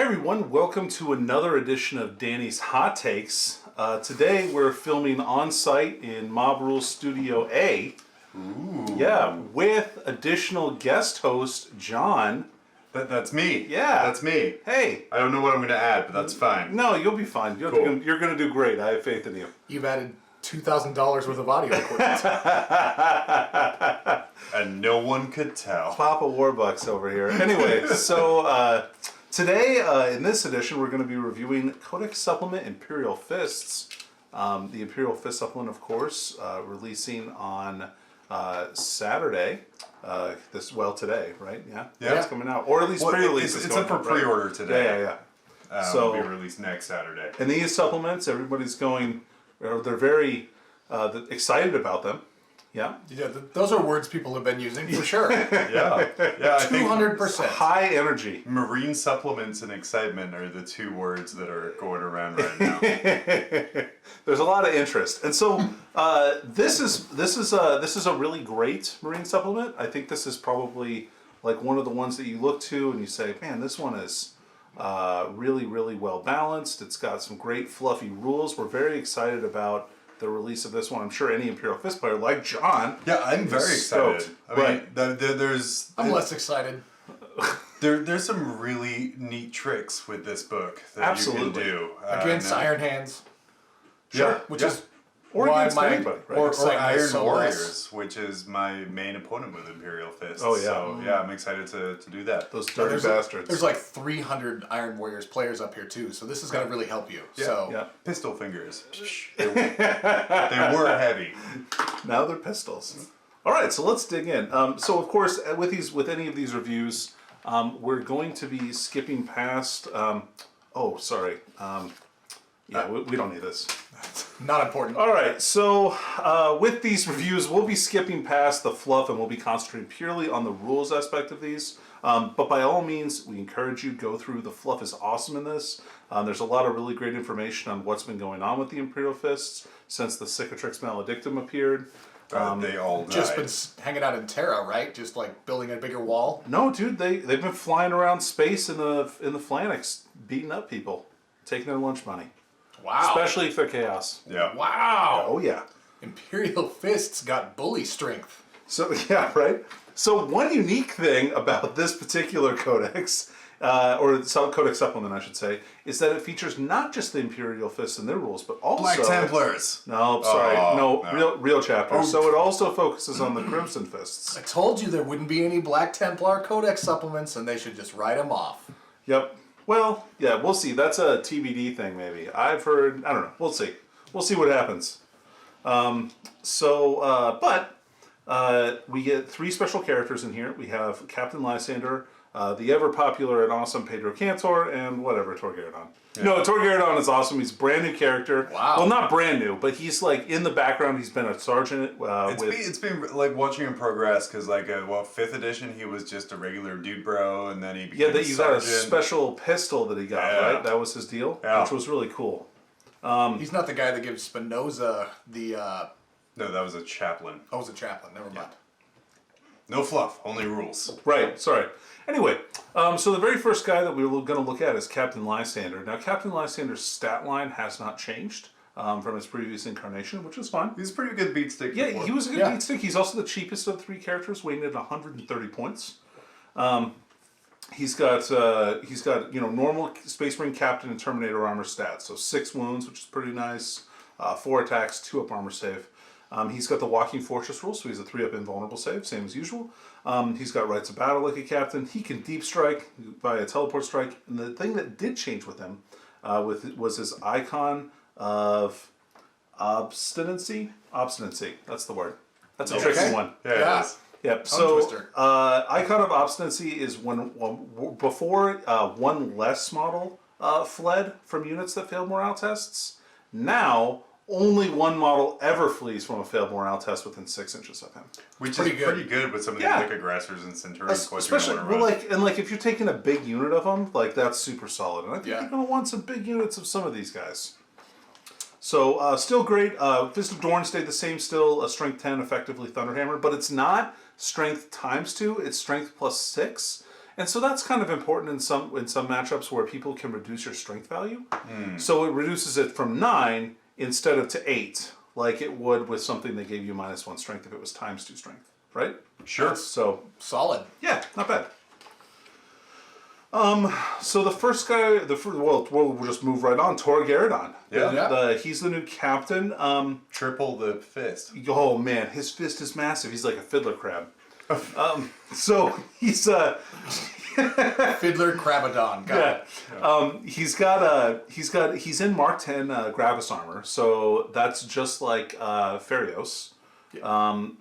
everyone, welcome to another edition of Danny's Hot Takes. Today we're filming on site in Mob Rules Studio A. Ooh. Yeah, with additional guest host Jon. That's me. Yeah. That's me. Hey. I don't know what I'm going to add, but that's fine. No, you'll be fine. You're going to do great. I have faith in you. You've added $2,000 worth of audio equipment. And no one could tell. Papa Warbucks over here. Anyway, so today in this edition we're going to be reviewing Codex Supplement Imperial Fists. The Imperial Fist Supplement, of course, releasing on Saturday. Today, right? Yeah, it's coming out, or at least pre-release. It's up for pre-order today. Yeah. So it'll be released next Saturday. And these supplements, everybody's going. They're very excited about them. Yeah. Yeah, those are words people have been using for sure. Yeah. 200%. High energy. Marine supplements and excitement are the two words that are going around right now. There's a lot of interest, and so this is a really great marine supplement. I think this is probably like one of the ones that you look to and you say, man, this one is really, really well balanced. It's got some great fluffy rules. We're very excited about the release of this one. I'm sure any Imperial Fist player like Jon. Yeah, I'm very excited. Stoked. I mean, I'm less excited. There's some really neat tricks with this book that Absolutely. you can do. Against Iron Hands. Sure. Which is or why against anybody, right? Or excitement Iron is so Warriors, less. which is my main opponent with Imperial Fists. Oh, yeah. So, yeah, I'm excited to do that. Those dirty bastards. There's like 300 Iron Warriors players up here too, so this is going to really help you. So Yeah. Pistol fingers. they were heavy. Now they're pistols. All right, so let's dig in. So of course, with any of these reviews, we're going to be skipping past. We don't need this. not important. All right, so with these reviews, we'll be skipping past the fluff and we'll be concentrating purely on the rules aspect of these. But by all means, we encourage you to go through. The fluff is awesome in this. There's a lot of really great information on what's been going on with the Imperial Fists since the Cicatrix Maledictum appeared. They all died. Just been hanging out in Terra, right? Just like building a bigger wall. No, dude, they've been flying around space in the Flanix, beating up people, taking their lunch money. Wow. Especially if they're chaos. Yeah. Wow. Oh yeah. Imperial Fists got bully strength. So yeah, right. So one unique thing about this particular codex, or codex supplement, I should say, is that it features not just the Imperial Fists and their rules, but also Black Templars. No, sorry, real chapter. So it also focuses on the Crimson Fists. I told you there wouldn't be any Black Templar Codex supplements, and they should just write them off. Yep. Well, yeah, we'll see. That's a TBD thing, maybe. I've heard. I don't know. We'll see. We'll see what happens. We get 3 special characters in here. We have Captain Lysander, the ever popular and awesome Pedro Cantor, and whatever, Torgaradon. Yeah. No, Torgaradon is awesome. He's a brand new character. Wow. Well, not brand new, but he's like in the background. He's been a sergeant. It's been like watching him progress because like 5th edition he was just a regular dude bro, and then he became you got a special pistol that he got, right? That was his deal, which was really cool. He's not the guy that gives Spinoza the. No, that was a chaplain. Oh, it was a chaplain. Never mind. No fluff, only rules. Right, sorry. Anyway, so the very first guy that we're going to look at is Captain Lysander. Now, Captain Lysander's stat line has not changed from his previous incarnation, which is fine. He's a pretty good beat stick. Yeah, before. he was a good beat stick. He's also the cheapest of the 3 characters, weighing at 130 points. He's got normal Space Marine Captain and Terminator armor stats, so 6 wounds, which is pretty nice, 4 attacks, 2 up armor save. He's got the Walking Fortress rule, so he's a 3-up invulnerable save, same as usual. He's got Rights of Battle like a captain. He can deep strike by a teleport strike. And the thing that did change with him was his icon of obstinacy. Obstinacy, that's the word. That's a tricky one. Yeah. It is. Yep. So, icon of obstinacy is when before one less model fled from units that failed morale tests. Now, only one model ever flees from a failed morale test within 6 inches of him. Which is pretty good with some of these like aggressors and centurions. Especially, if you're taking a big unit of them, like that's super solid. And I think you're going to want some big units of some of these guys. So, still great. Fist of Dorn stayed the same still, a strength 10, effectively Thunderhammer, but it's not strength times 2, it's strength plus 6. And so that's kind of important in some matchups where people can reduce your strength value. So it reduces it from 9 instead of to 8, like it would with something that gave you -1 strength if it was ×2 strength, right? Sure. So Solid. yeah, not bad. So the first guy, we'll just move right on. Torgaradon. Yeah. He's the new captain. Triple the fist. Oh man, his fist is massive. He's like a fiddler crab. So he's Fiddler Crabadon. Got it. he's in Mark 10 Gravis armor, so that's just like Ferios.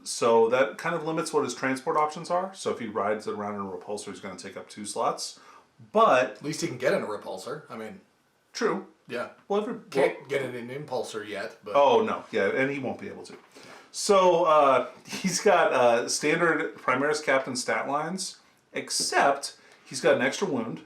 So that kind of limits what his transport options are. So if he rides it around in a repulsor, he's going to take up 2 slots. But At least he can get in a repulsor. I mean, true. yeah. Well, Can't get in an impulsor yet, but oh no, yeah, and he won't be able to. So he's got standard Primaris Captain stat lines, except he's got an extra wound,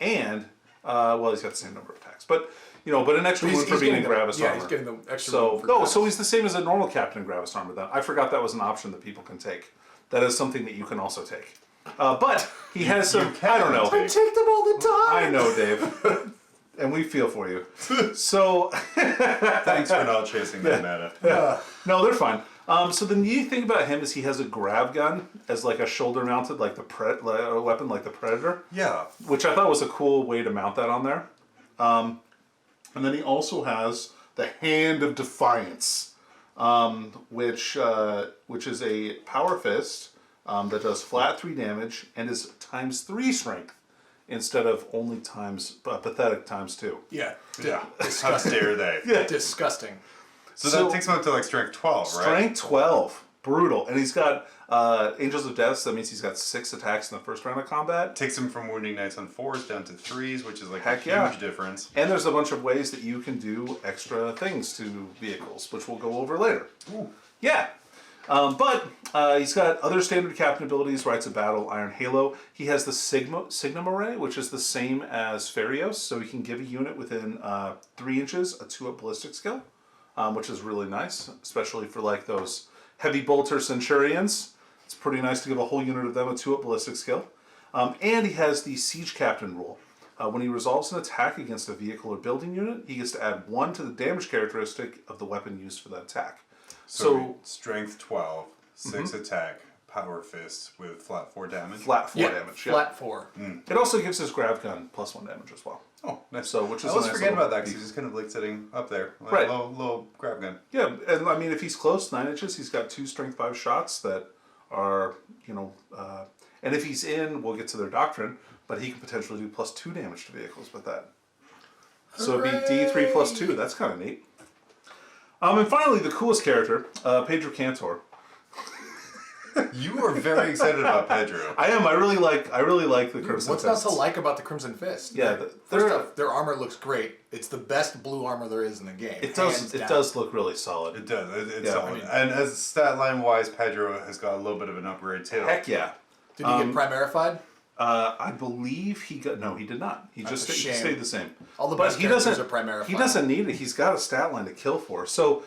and he's got the same number of attacks, but an extra wound for being in Gravis armor. Yeah, he's getting the extra So wound for Gravis. so he's the same as a normal Captain in Gravis armor. Then I forgot that was an option that people can take. That is something that you can also take. But he has some. I don't know. I take them all the time. I know, Dave. And we feel for you. So Thanks for not chasing that meta. no, they're fine. So the neat thing about him is he has a grav gun as like a shoulder mounted like the weapon like the Predator. Yeah. Which I thought was a cool way to mount that on there. And then he also has the Hand of Defiance, which is a power fist that does flat 3 damage and is ×3 strength instead of only pathetic ×2. Yeah. Yeah. How dare they? Yeah. Disgusting. So that takes him up to like strength 12, right? Strength 12. Brutal. And he's got Angels of Death, so that means he's got 6 attacks in the first round of combat. Takes him from wounding knights on 4s down to 3s, which is like Heck a yeah. huge difference. And there's a bunch of ways that you can do extra things to vehicles, which we'll go over later. Ooh. Yeah. But he's got other standard captain abilities, Rites of Battle, Iron Halo. He has the Signum Array, which is the same as Ferios, so he can give a unit within 3 inches a 2-up ballistic skill, which is really nice, especially for like those heavy bolter Centurions. It's pretty nice to give a whole unit of them a 2-up ballistic skill. And he has the Siege Captain rule. When he resolves an attack against a vehicle or building unit, he gets to add 1 to the damage characteristic of the weapon used for that attack. So strength 12, 6 attack, power fist with flat 4 damage. Flat 4 damage. Yeah. Flat 4. It also gives his grav gun +1 damage as well. Oh, nice. So, which is I always a nice forget little about that because piece. he's just kind of like sitting up there. Like Right. Low grab gun. Yeah, and I mean, if he's close, 9 inches, he's got 2 strength 5 shots that are, and if he's in, we'll get to their doctrine, but he can potentially do +2 damage to vehicles with that. So it'd be D3 +2. That's kind of neat. And finally, the coolest character, Pedro Cantor. You are very excited about Pedro. I am. I really like the Crimson What's not Fists. to like about the Crimson Fist? Yeah, First off, their armor looks great. It's the best blue armor there is in the game. It does. hands It down. does look really solid. It does. It's Yeah, solid. I mean- And as stat line wise, Pedro has got a little bit of an upgrade too. Heck yeah. Did he get primarified? I believe he got. No, he did not. He That's just a he shame. stayed the same. All the But best he characters doesn't. are primarified. He doesn't need it. He's got a stat line to kill for. So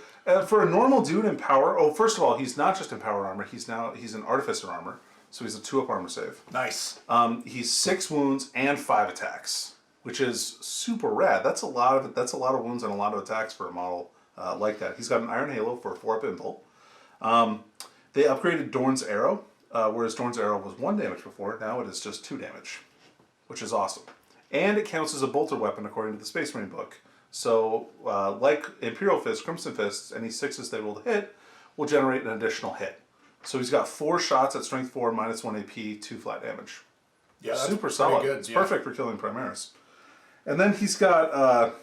for a normal dude in power, first of all, he's not just in power armor. He's in artificer armor. So he's a 2-up armor save. Nice. He's 6 wounds and 5 attacks, which is super rad. That's a lot of wounds and a lot of attacks for a model like that. He's got an Iron Halo for a 4-up impulse. They upgraded Dorn's Arrow, whereas Dorn's Arrow was 1 damage before. Now it is just 2 damage, which is awesome. And it counts as a bolter weapon according to the Space Marine book. So like Imperial Fist, Crimson Fists, any 6s they roll to hit will generate an additional hit. So he's got 4 shots at strength 4, -1 AP, 2 flat damage. Yeah, that's Super pretty solid. good, It's yeah. perfect for killing Primaris. And then he's got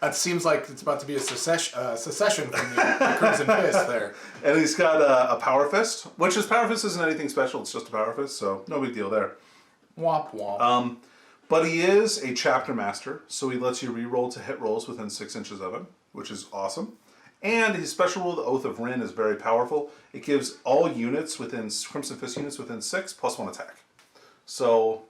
that seems like it's about to be a secession from the Crimson Fist there. and he's got a Power Fist, which his Power Fist isn't anything special. It's just a Power Fist, so no big deal there. Womp womp. But he is a Chapter Master, so he lets you re-roll to hit rolls within 6 inches of him, which is awesome. And his special rule, the Oath of Rin, is very powerful. It gives all units within Crimson Fist units within 6 +1 attack. So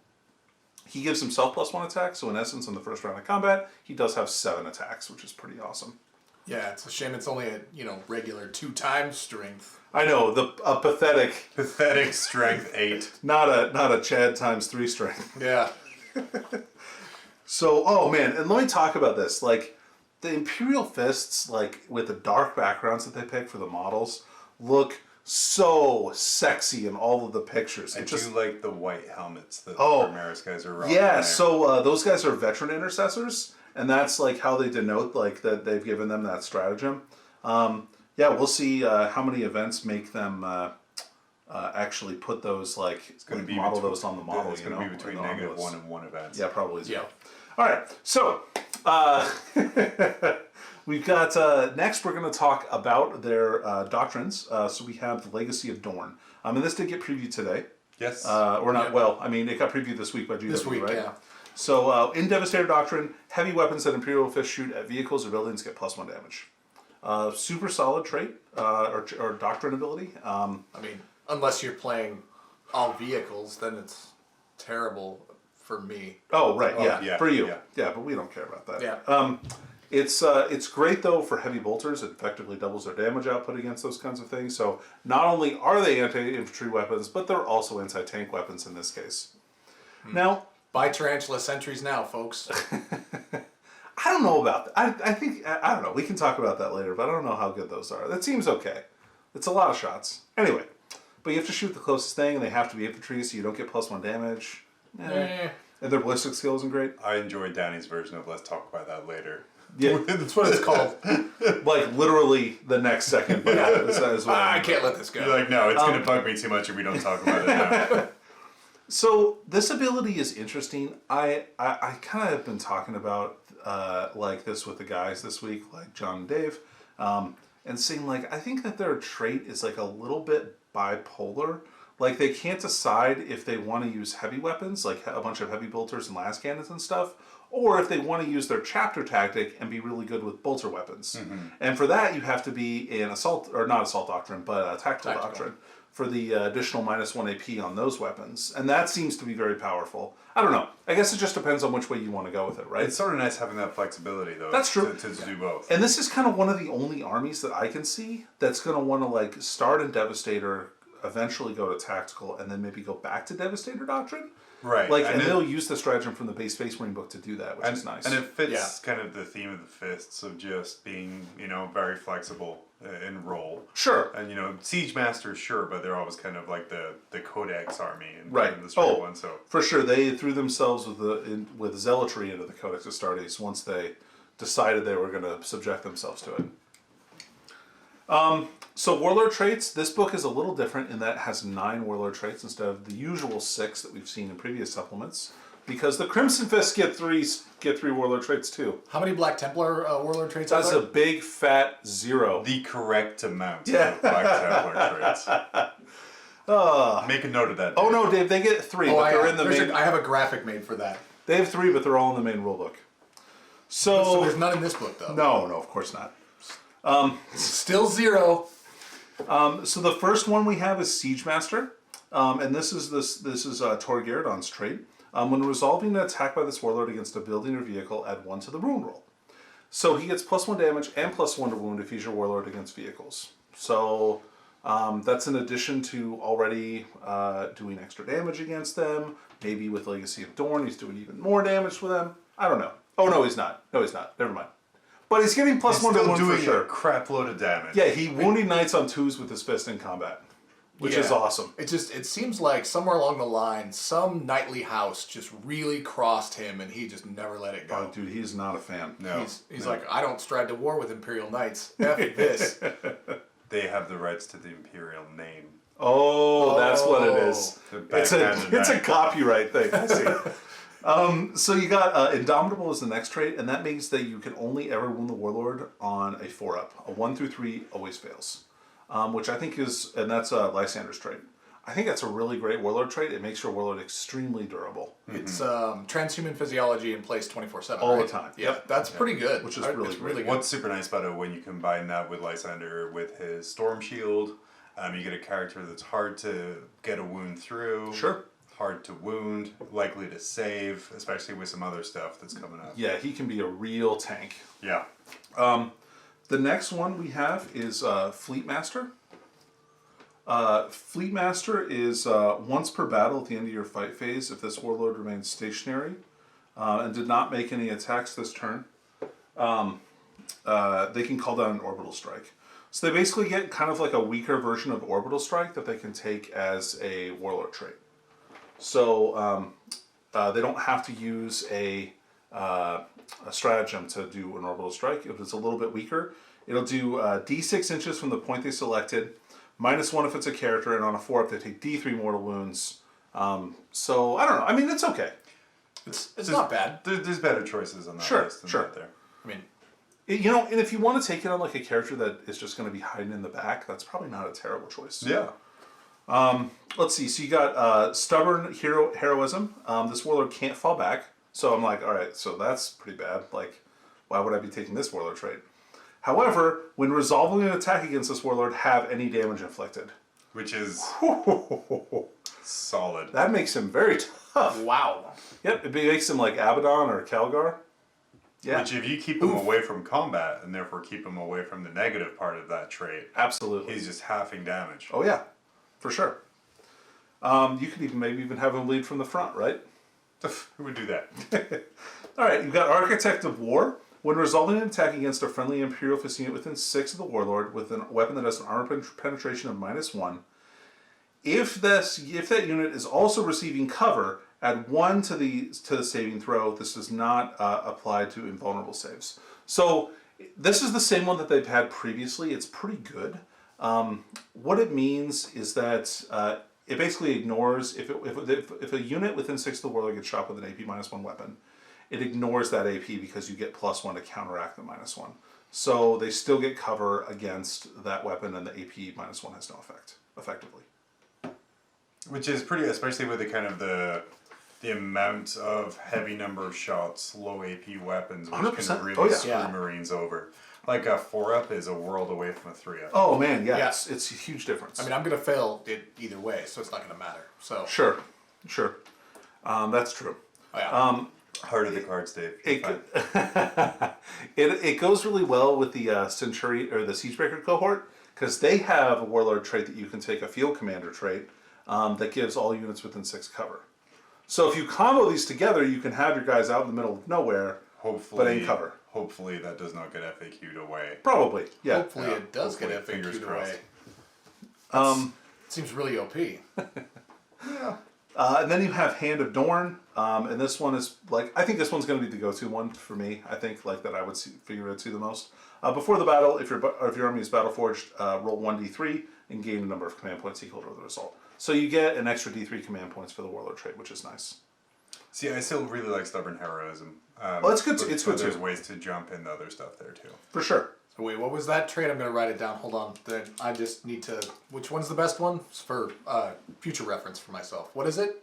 he gives himself +1 attack. So in essence, in the first round of combat, he does have 7 attacks, which is pretty awesome. Yeah, it's a shame it's only a regular 2 times strength. I know a Pathetic strength 8. not a Chad times 3 strength. Yeah. So, oh man, and let me talk about this. Like, the Imperial Fists, like, with the dark backgrounds that they pick for the models, look so sexy in all of the pictures. I It do just, like the white helmets that the Oh, Primaris guys are rocking. yeah, there. so those guys are veteran intercessors, and that's, like, how they denote, like, that they've given them that stratagem. Yeah, we'll see how many events make them actually put those, like, It's going to be model between, those on the model, It's you going know? to be between or the -1 omnibus. and 1 events. Yeah, probably. Yeah. All right, so we've got next. We're going to talk about their doctrines. So we have the Legacy of Dorn, and this did get previewed today. Yes. Or not? Yeah. Well, I mean, it got previewed this week by GW, This week, right? yeah. So in Devastator Doctrine, heavy weapons that Imperial Fist shoot at vehicles or buildings get +1 damage. Super solid trait or doctrine ability. I mean, unless you're playing all vehicles, then it's terrible for me. Oh right, yeah, yeah, for you, yeah. yeah, but we don't care about that. Yeah. It's great though for heavy bolters. It effectively doubles their damage output against those kinds of things. So not only are they anti-infantry weapons, but they're also anti-tank weapons in this case. Now, Buy Tarantula Sentries now, folks. I don't know about that. I think I don't know. We can talk about that later, but I don't know how good those are. That seems okay. It's a lot of shots. Anyway, but you have to shoot the closest thing, and they have to be infantry, so you don't get +1 damage. And their ballistic skill isn't great. I enjoyed Danny's version of let's talk about that later. Yeah, That's what it's called. like literally the next second. But yeah, that is what I mean. can't let this go. You're like, no, it's going to bug me too much if we don't talk about it now. So this ability is interesting. I kind of have been talking about like this with the guys this week, like Jon and Dave, and saying like I think that their trait is like a little bit bipolar. Like they can't decide if they want to use heavy weapons, like a bunch of heavy bolters and las cannons and stuff, or if they want to use their chapter tactic and be really good with bolter weapons. And for that, you have to be an assault, or not assault doctrine, but a tactical doctrine for the additional -1 AP on those weapons. And that seems to be very powerful. I don't know. I guess it just depends on which way you want to go with it, right? It's sort of nice having that flexibility, though. That's true. To do both. And this is kind of one of the only armies that I can see that's going to want to like start in Devastator, eventually go to Tactical, and then maybe go back to Devastator Doctrine. Right. Like, and they'll use the stratagem from the base Space Marine book to do that, which is nice. And it fits kind of the theme of the Fists of just being, very flexible in role. Sure. And, Siege Masters, sure, but they're always kind of like the Codex army and Right. the straight one, so. For sure. They threw themselves with zealotry into the Codex Astartes once they decided they were going to subject themselves to it. So Warlord traits, this book is a little different in that it has 9 Warlord traits instead of the usual 6 that we've seen in previous supplements, because the Crimson Fists get 3 Warlord traits too. How many Black Templar Warlord traits are That's there? a big fat 0. The correct amount Yeah. of Black Templar traits. Make a note of that. Oh no, Dave, they get 3, but they're in the main. I have a graphic made for that. They have 3, but they're all in the main rulebook. So there's none in this book, though. No, of course not. Still 0. So the first one we have is Siege Master, and this is Tor Gyrodon's trait. When resolving an attack by this warlord against a building or vehicle, add 1 to the wound roll. So he gets +1 damage and +1 to wound if he's your warlord against vehicles. So that's in addition to already doing extra damage against them. Maybe with Legacy of Dorn, he's doing even more damage with them. I don't know. Oh no, he's not. Never mind. But he's getting +1 to wound for sure. A crap load of damage. Yeah, he wounded knights on 2s with his fist in combat, which is awesome. It seems like somewhere along the line, some knightly house just really crossed him, and he just never let it go. Oh, dude, he's not a fan. No. He's like, I don't stride to war with Imperial Knights. F this. They have the rights to the Imperial name. Oh, that's what it is. It's a copyright thing. I see. So you got Indomitable is the next trait, and that means that you can only ever wound the Warlord on a 4-up. A 1 through 3 always fails. Which I think is, and that's Lysander's trait. I think that's a really great Warlord trait. It makes your Warlord extremely durable. It's transhuman physiology in place 24/7. All right? the time. Yeah, that's pretty good. Which is really great. good. What's super nice about it when you combine that with Lysander with his Storm Shield, you get a character that's hard to get a wound through. Sure. Hard to wound, likely to save, especially with some other stuff that's coming up. Yeah, he can be a real tank. Yeah. The next one we have is Fleet Master. Fleet Master is once per battle at the end of your fight phase. If this warlord remains stationary and did not make any attacks this turn, they can call down an orbital strike. So they basically get kind of like a weaker version of orbital strike that they can take as a warlord trait. So they don't have to use a stratagem to do an orbital strike. If it's a little bit weaker, it'll do d6 inches from the point they selected, -1 if it's a character, and on a 4-up they take d3 mortal wounds. So I don't know. I mean, it's okay. It's not bad. There's better choices on that list than that there. I mean, And if you want to take it on like a character that is just going to be hiding in the back, that's probably not a terrible choice. Yeah. Let's see. So you got stubborn heroism. This warlord can't fall back. So I'm like, all right, so that's pretty bad. Like, why would I be taking this warlord trait? However, when resolving an attack against this warlord, have any damage inflicted. Which is solid. That makes him very tough. wow. Yep, it makes him like Abaddon or Calgar. Yeah, Which if you keep him away from combat and therefore keep him away from the negative part of that trait, absolutely. he's just halving damage. Oh yeah, for sure. You could maybe even have him lead from the front, right? Who would do that? All right, you've got Architect of War. When resolving an attack against a friendly Imperial fist unit within 6 of the warlord with a weapon that has an armor penetration of -1, if that unit is also receiving cover, add 1 to the saving throw. This does not apply to invulnerable saves. So this is the same one that they've had previously. It's pretty good. What it means is that it basically ignores if a unit within 6 of the warlord gets shot with an AP -1 weapon, it ignores that AP because you get +1 to counteract the -1. So they still get cover against that weapon, and the AP -1 has no effect, effectively. Which is pretty, especially with the kind of the amount of heavy number of shots, low AP weapons, which 100%. can really Oh, yeah. screw Yeah. Marines over. Like a 4-up is a world away from a 3-up. Oh man, yeah, Yeah. It's a huge difference. I mean, I'm going to fail it either way, so it's not going to matter. So, Sure. That's true. oh, yeah. Heart of the cards, Dave. It, Fine. it goes really well with the Century or the Siegebreaker cohort because they have a warlord trait that you can take, a field commander trait that gives all units within 6 cover. So if you combo these together, you can have your guys out in the middle of nowhere, Hopefully, but in cover. Hopefully that does not get FAQ'd away. Probably, yeah. Hopefully Yeah, it does hopefully, get fingers FAQ'd crossed. away. It seems really OP. Yeah. And then you have Hand of Dorn, and this one is like, I think this one's going to be the go-to one for me. I think like that I would figure it to the most. Before the battle, if your army is battle forged, roll 1d3 and gain a number of command points equal to the result. So you get an extra d3 command points for the warlord trait, which is nice. See, I still really like stubborn heroism. Well, it's good. It's good There's too, ways to jump in other stuff there too. for sure. So wait, what was that trait? I'm going to write it down. Hold on. Then I just need to... Which one's the best one? For future reference for myself. What is it?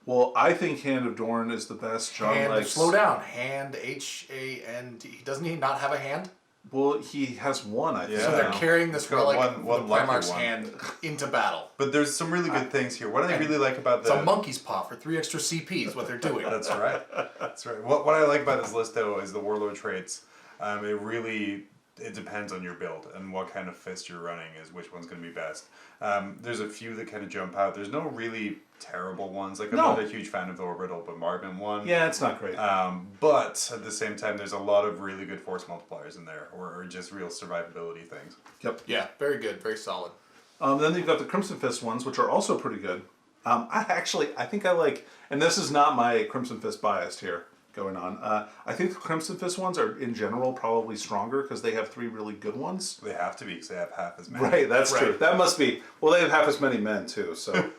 Well, I think Hand of Dorn is the best. John Hand. likes. Slow down. Hand. H-A-N-D. Doesn't he not have a hand? Well, he has one. I think. Yeah. So they're No. carrying this It's got relic, one the lucky Primarch's one. hand, into battle. But there's some really good things here. What I really like about It's a monkey's paw for 3 extra CP is what they're doing. That's right. That's right. What I like about this list though is the warlord traits. It depends on your build and what kind of fist you're running is which one's going to be best. There's a few that kind of jump out. There's no really terrible ones. Like I'm not a huge fan of the orbital bombardment one. Yeah, it's not great. But at the same time, there's a lot of really good force multipliers in there, or just real survivability things. Yep. Yeah, very good, very solid. Then you've got the Crimson Fist ones, which are also pretty good. I think I like, and this is not my Crimson Fist biased here going on. I think the Crimson Fist ones are in general probably stronger because they have 3 really good ones. They have to be because they have half as many. Right, that's Right. true. That must be. Well, they have half as many men too, so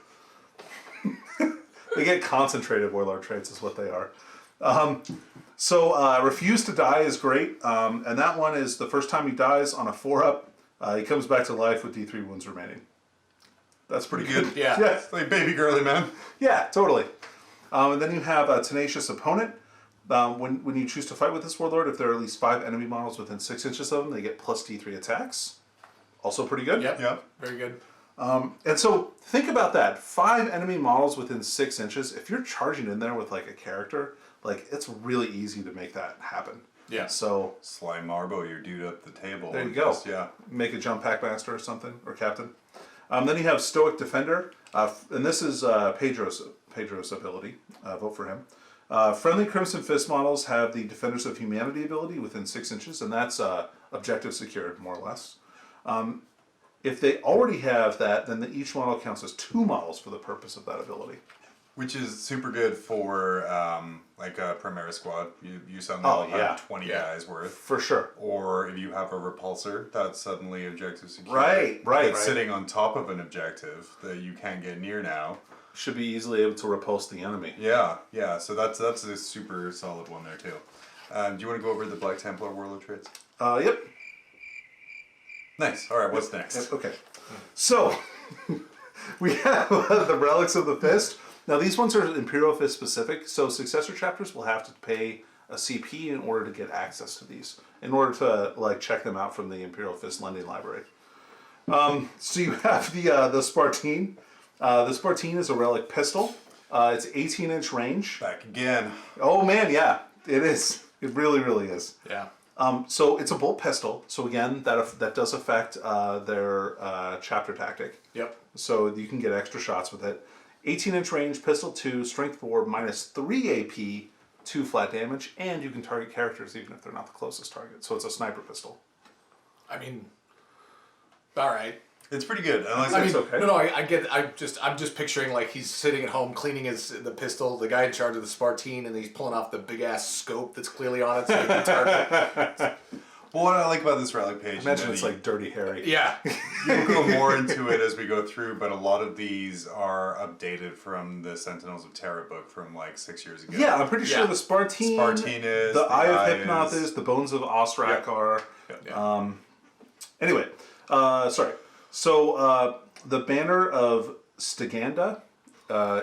they get concentrated warlord traits is what they are. Refuse to Die is great, and that one is the first time he dies on a 4-up, he comes back to life with D3 wounds remaining. That's pretty good. Yeah. Yeah, It's like baby girly man. yeah, totally. And then you have a Tenacious Opponent. When you choose to fight with this warlord, if there are at least 5 enemy models within 6 inches of them, they get plus D3 attacks. Also pretty good. Yep. Yep. Very good. And so think about that. 5 enemy models within 6 inches. If you're charging in there with like a character, like it's really easy to make that happen. Yeah. So Sly Marbo, your dude up the table. there you go. Yeah. Make a jump pack master or something, or captain. Then you have Stoic Defender, and this is Pedro's ability. Vote for him. Friendly Crimson Fist models have the Defenders of Humanity ability within 6 inches, and that's objective secured, more or less. If they already have that, then each model counts as 2 models for the purpose of that ability. Which is super good for like a Primera squad. You suddenly have 20 guys worth. For sure. Or if you have a repulsor, that's suddenly objective secure. Right. It's sitting on top of an objective that you can't get near now. Should be easily able to repulse the enemy. Yeah. So that's a super solid one there too. Do you want to go over the Black Templar warlord traits? Yep. Nice. All right. What's next? Yep, okay. So we have the Relics of the Fist. Now these ones are Imperial Fist specific, so successor chapters will have to pay a CP in order to get access to these, in order to check them out from the Imperial Fist lending library. So you have the Spartine. The Spartine is a relic pistol. It's 18-inch range. Back again. Oh man, yeah, it is. It really, really is. Yeah. So it's a bolt pistol. So again, that does affect their chapter tactic. Yep. So you can get extra shots with it. 18-inch range, pistol 2, strength 4, -3 AP, 2 flat damage, and you can target characters even if they're not the closest target. So it's a sniper pistol. I mean, all right. It's pretty good. I mean, it's okay. No, I get it. I'm just picturing like he's sitting at home cleaning the pistol, the guy in charge of the Spartine, and he's pulling off the big ass scope that's clearly on it so he can target. Well, what I like about this relic page, Imagine it's like Dirty Harry. Yeah. You'll go more into it as we go through, but a lot of these are updated from the Sentinels of Terra book from like 6 years ago. Yeah, I'm pretty sure Yeah. the Spartine is, the Eye of is. Hypnoth is, the Bones of Osrak are. Yeah. Anyway, sorry. So the Banner of Stiganda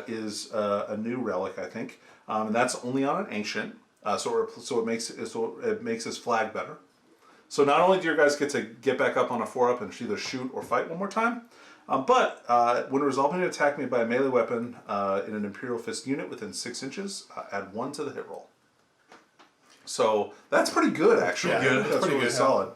is a new relic, I think, and that's only on an ancient. So it makes his flag better. So not only do your guys get to get back up on a 4-up and either shoot or fight one more time, but when resolving an attack made by a melee weapon in an Imperial Fist unit within 6 inches, add 1 to the hit roll. So that's pretty good, actually. Yeah, Good. that's That's pretty really good. solid.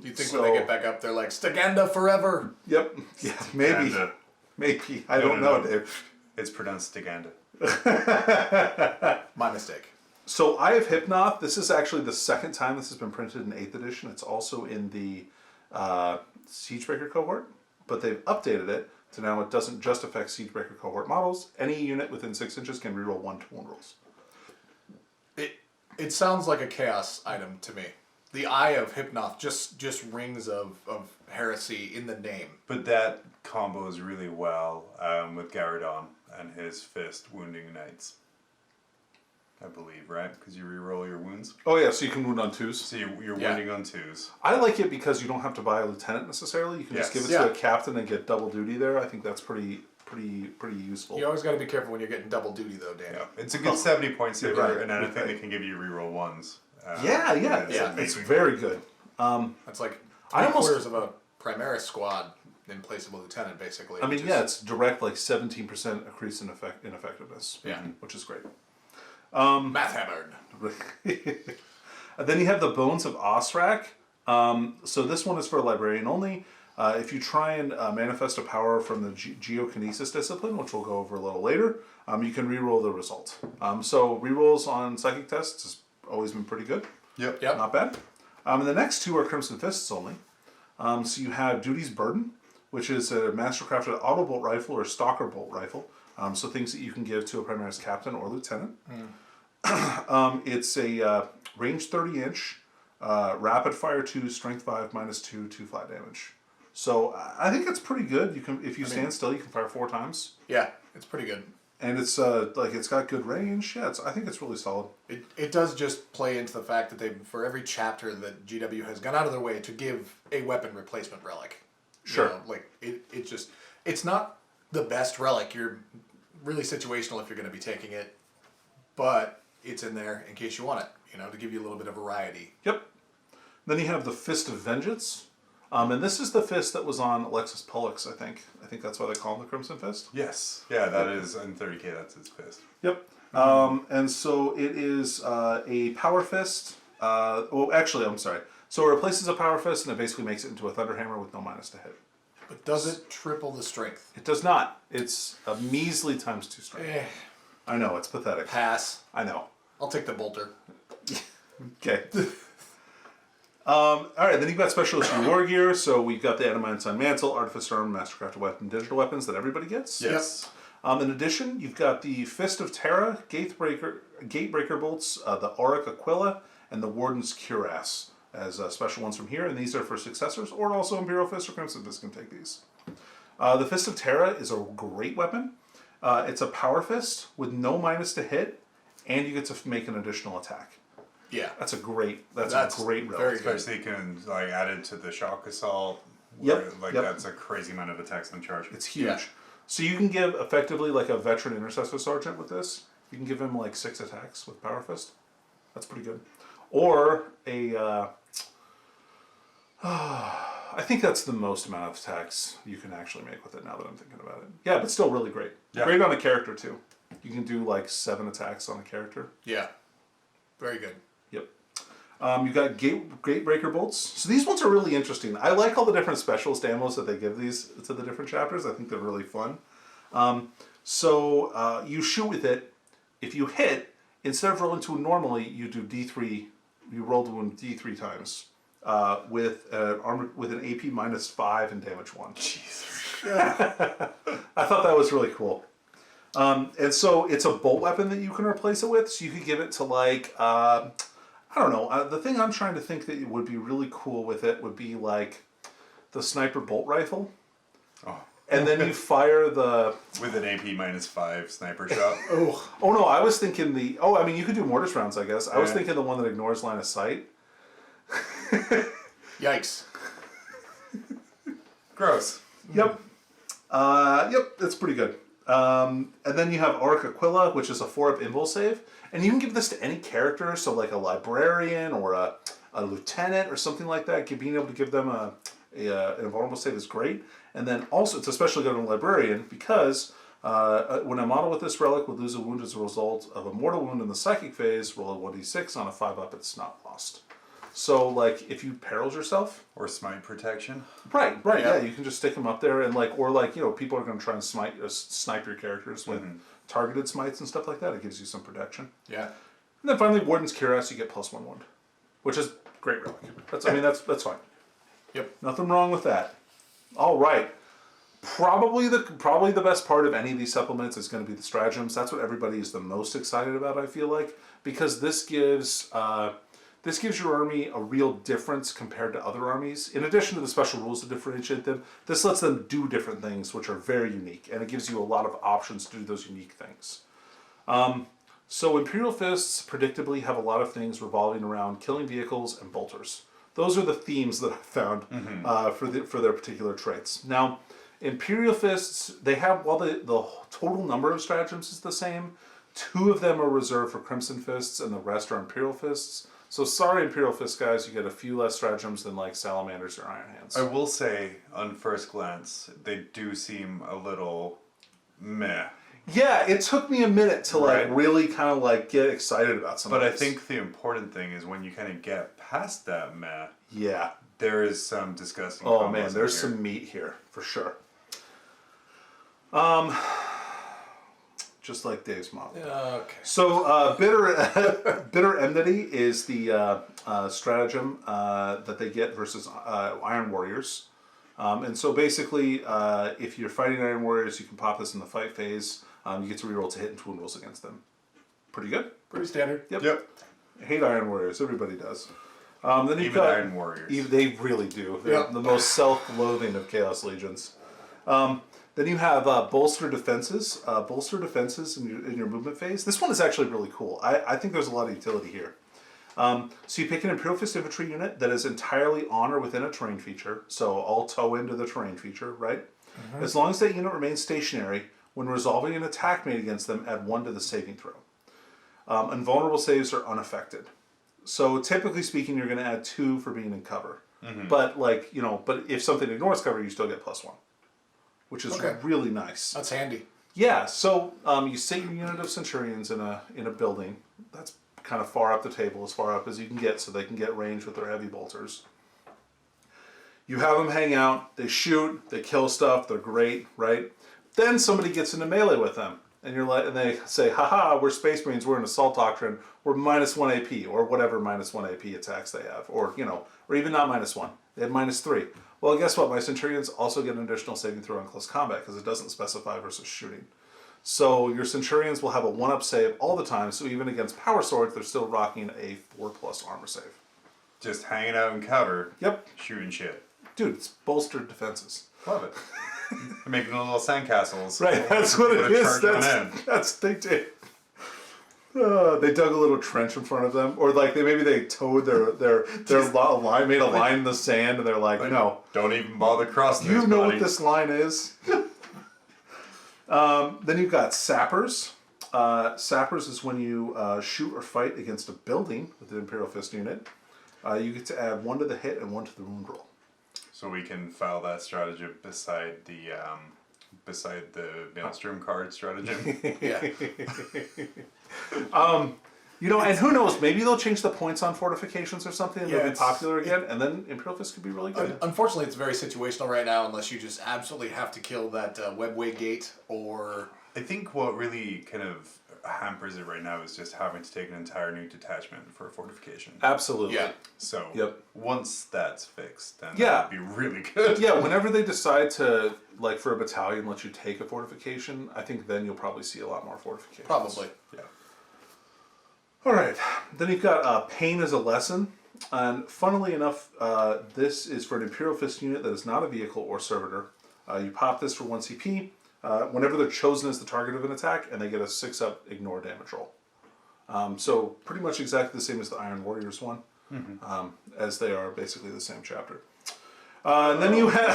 You think when they get back up, they're like, Stiganda forever? Yep. Yeah, maybe. Stiganda. Maybe. I don't know, Dave. It's pronounced Stiganda. My mistake. So Eye of Hypnoth, this is actually the second time this has been printed in 8th edition. It's also in the Siegebreaker cohort, but they've updated it to now it doesn't just affect Siegebreaker cohort models. Any unit within 6 inches can reroll 1 to 1 rolls. It sounds like a chaos item to me. The Eye of Hypnoth just rings of heresy in the name. But that combos really well with Garadon and his fist wounding knights. I believe, right? Because you reroll your wounds. Oh yeah, so you can wound on 2s. So you're wounding on 2s. I like it because you don't have to buy a lieutenant necessarily. You can just give it to a captain and get double duty there. I think that's pretty useful. You always got to be careful when you're getting double duty, though, Dan. Yeah, it's a good 70-point saver, right. and anything that can give you reroll 1s. Yeah, Yeah. it's very good. That's like quarters of a Primaris squad in place of a lieutenant, basically. I mean, yeah, it's direct 17% increase in effectiveness. Yeah. Which is great. Math hammered. And then you have the Bones of Osrak. So this one is for a librarian only. If you try and manifest a power from the GEONINESIS discipline, which we'll go over a little later, you can reroll the result. So rerolls on psychic tests has always been pretty good. Yep. Not bad. And the next 2 are Crimson Fists only. So you have Duty's Burden, which is a mastercrafted auto bolt rifle or stalker bolt rifle. So things that you can give to a Primaris captain or lieutenant. It's a range 30-inch, rapid fire 2, strength 5, -2, 2 flat damage. So I think it's pretty good. You can, if you stand still, you can fire 4 times. Yeah, it's pretty good. And it's it's got good range. Yeah, I think it's really solid. It does just play into the fact that for every chapter that GW has gone out of their way to give a weapon replacement relic. Sure. It's not the best relic. You're really situational if you're going to be taking it, but it's in there in case you want it, to give you a little bit of variety. Yep. Then you have the Fist of Vengeance. And this is the fist that was on Alexis Pollux, I think. I think that's why they call him the Crimson Fist. Yes. Yeah, that is in 30k. That's his fist. Yep. And so it is a power fist. well, actually, I'm sorry. So it replaces a power fist and it basically makes it into a thunder hammer with no minus to hit. But does it triple the strength? It does not. It's a measly times 2 strength. I know, it's pathetic. Pass. I know. I'll take the bolter. Okay. Alright, then you've got special issue war gear. So we've got the Adamant Sun Mantle, Artificer Armor, Mastercrafted Weapon, digital weapons that everybody gets. Yes. In addition, you've got the Fist of Terra, Gatebreaker Bolts, the Auric Aquila, and the Warden's Cuirass as special ones from here. And these are for successors, or also Imperial Fist or Crimson Fist can take these. The Fist of Terra is a great weapon. It's a power fist with no minus to hit, and you get to make an additional attack. Yeah. That's a great relic. Very good. Especially you can like add it to the shock assault. Yep. That's a crazy amount of attacks on charge. It's huge. Yeah. So you can give effectively like a veteran intercessor sergeant with this. You can give him like 6 attacks with power fist. That's pretty good. Or a I think that's the most amount of attacks you can actually make with it now that I'm thinking about it. Yeah, but still really great. Yeah. Great on a character too. You can do like 7 attacks on a character. Yeah. Very good. Yep. You've got Gatebreaker Bolts. So these ones are really interesting. I like all the different specialist ammos that they give these to the different chapters. I think they're really fun. So you shoot with it. If you hit, instead of rolling to normally, you do D3. You roll the wound D3 times with an AP -5 and damage 1. Jeez. I thought that was really cool. And so it's a bolt weapon that you can replace it with. So you could give it to like, I don't know. The thing I'm trying to think that would be really cool with it would be like the sniper bolt rifle. Oh. And then you fire the... With an AP -5 sniper shot. Oh no, I was thinking the... Oh, I mean, you could do mortise rounds, I guess. I was Yeah. thinking the one that ignores line of sight. Yikes. Gross. Yep. Yep, that's pretty good. And then you have Auric Aquila, which is a 4-up invul save. And you can give this to any character, so like a librarian or a lieutenant or something like that. Being able to give them an invulnerable save is great. And then also, it's especially good on a librarian because when a model with this relic would lose a wound as a result of a mortal wound in the psychic phase, roll a 1d6 on a 5-up, it's not lost. So, like, if you perils yourself... Or smite protection. Right, yeah, you can just stick them up there and, like, or, like, you know, people are going to try and snipe your characters with targeted smites and stuff like that. It gives you some protection. Yeah. And then finally, Warden's Cuirass, you get +1 wound, which is great relic. That's fine. Yep. Nothing wrong with that. All right. Probably the best part of any of these supplements is going to be the stratagems. That's what everybody is the most excited about, I feel like, because this gives your army a real difference compared to other armies. In addition to the special rules that differentiate them, this lets them do different things, which are very unique, and it gives you a lot of options to do those unique things. So Imperial Fists predictably have a lot of things revolving around killing vehicles and bolters. Those are the themes that I found for their particular traits. Now, Imperial Fists, they have, while the total number of stratagems is the same, 2 of them are reserved for Crimson Fists and the rest are Imperial Fists. So sorry, Imperial Fist guys, you get a few less stratagems than like Salamanders or Iron Hands. I will say, on first glance, they do seem a little meh. Yeah, it took me a minute to like really kind of like get excited about some of But I this. think the important thing is when you kind of get past that meh, yeah. there is some disgusting. Oh combos man, in there's here. some meat here for sure. Just like Dave's model. Okay. So bitter enmity is the stratagem that they get versus Iron Warriors. And so basically, if you're fighting Iron Warriors, you can pop this in the fight phase. You get to reroll to hit and wound rolls against them. Pretty good. Pretty standard. Yep. I hate Iron Warriors. Everybody does. Then you've Even got Iron Warriors. They really do. They're the most self-loathing of Chaos Legions. Then you have bolster defenses. Bolster defenses in your movement phase. This one is actually really cool. I think there's a lot of utility here. So you pick an Imperial Fist infantry unit that is entirely on or within a terrain feature. So I'll toe into the terrain feature, right? As long as that unit remains stationary, when resolving an attack made against them, add 1 to the saving throw. Invulnerable saves are unaffected. So typically speaking, you're going to add 2 for being in cover. But but if something ignores cover, you still get +1, which is really nice. That's handy. Yeah. So you set your unit of Centurions in a building. That's kind of far up the table, as far up as you can get, so they can get range with their heavy bolters. You have them hang out, they shoot, they kill stuff, they're great, right? Then somebody gets into melee with them, and and they say, haha, we're Space Marines, we're an Assault Doctrine, we're -1 AP, or whatever -1 AP attacks they have, or, or even not -1, they have -3. Well, guess what? My Centurions also get an additional saving throw on close combat, because it doesn't specify versus shooting. So your Centurions will have a 1-up save all the time, so even against Power Swords, they're still rocking a 4+ armor save. Just hanging out in cover. Yep. Shooting shit. Dude, it's bolstered defenses. Love it. Making little sandcastles. Right, that's what it is. That's what they did. They dug a little trench in front of them, or like maybe they towed their line, made a line in the sand, and they're like, no, don't even bother crossing this. You know what this line is. Then you've got sappers. Sappers is when you shoot or fight against a building with the Imperial Fist unit. You get to add 1 to the hit and 1 to the wound roll. So we can file that stratagem beside the Maelstrom card stratagem. Yeah. And who knows? Maybe they'll change the points on fortifications or something, and they'll be popular again, and then Imperial Fist could be really good. Unfortunately, it's very situational right now, unless you just absolutely have to kill that webway gate, or... I think what really kind of hampers it right now is just having to take an entire new detachment for a fortification. Absolutely. Yeah. So once that's fixed, then that would be really good. Yeah, whenever they decide to, like for a battalion, let you take a fortification, I think then you'll probably see a lot more fortifications. Probably. Yeah. All right. Then you've got Pain as a Lesson. And funnily enough, this is for an Imperial Fist unit that is not a vehicle or servitor. You pop this for 1 CP. Whenever they're chosen as the target of an attack, and they get a 6-up ignore damage roll. So pretty much exactly the same as the Iron Warriors one, as they are basically the same chapter. And then you have...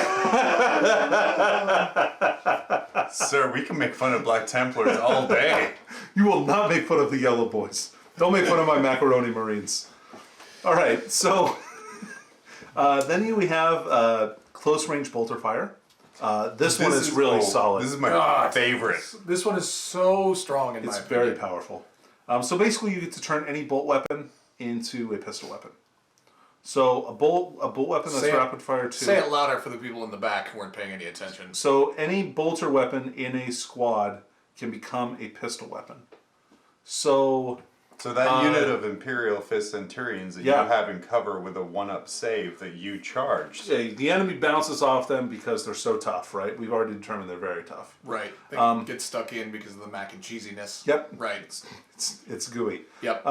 Sir, we can make fun of Black Templars all day. You will not make fun of the Yellow Boys. Don't make fun of my Macaroni Marines. All right, so then we have Close Range Bolter Fire. This one is really solid. This is my favorite. This one is so strong in my opinion. It's very powerful. So basically you get to turn any bolt weapon into a pistol weapon. So a bolt weapon that's rapid fire too. Say it louder for the people in the back who weren't paying any attention. So any bolter weapon in a squad can become a pistol weapon. So that unit of Imperial Fist Centurions that you have in cover with a 1-up save that you charged. The enemy bounces off them because they're so tough, right? We've already determined they're very tough. Right. They get stuck in because of the mac and cheesiness. Yep. Right. It's gooey. Yep.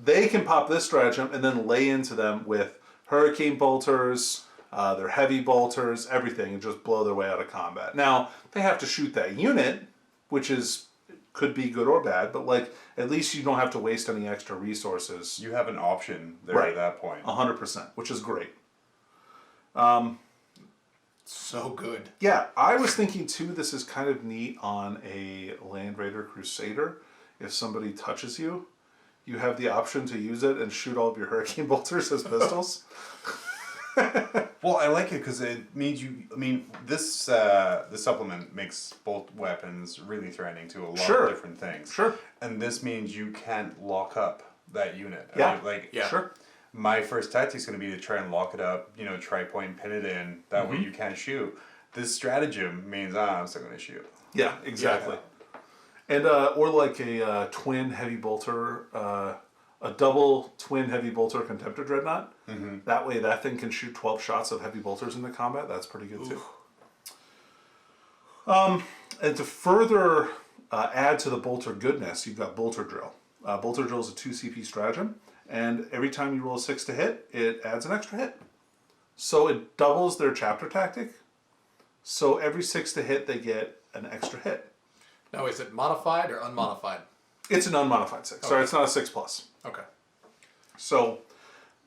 They can pop this stratagem and then lay into them with hurricane bolters, their heavy bolters, everything, and just blow their way out of combat. Now, they have to shoot that unit, which could be good or bad, but like at least you don't have to waste any extra resources. You have an option there at that point. 100%, which is great. So good. Yeah, I was thinking too, this is kind of neat on a Land Raider Crusader. If somebody touches you, you have the option to use it and shoot all of your hurricane bolters as pistols. Well, I like it because it means this supplement makes bolt weapons really threatening to a lot of different things. Sure. And this means you can't lock up that unit. Yeah. Sure. My first tactic is going to be to try and lock it up, tri-point, pin it in. That way you can't shoot. This stratagem means, I'm still going to shoot. Yeah, exactly. Yeah. And, or like a twin heavy bolter, a double twin heavy bolter Contemptor Dreadnought. Mm-hmm. That way that thing can shoot 12 shots of heavy bolters into combat. That's pretty good too. And to further add to the bolter goodness, you've got Bolter Drill. Bolter Drill is a 2 CP stratagem, and every time you roll a 6 to hit, it adds an extra hit. So it doubles their chapter tactic. So every 6 to hit, they get an extra hit. Now, is it modified or unmodified? It's an unmodified 6. Okay. Sorry, it's not a 6+. Okay. So,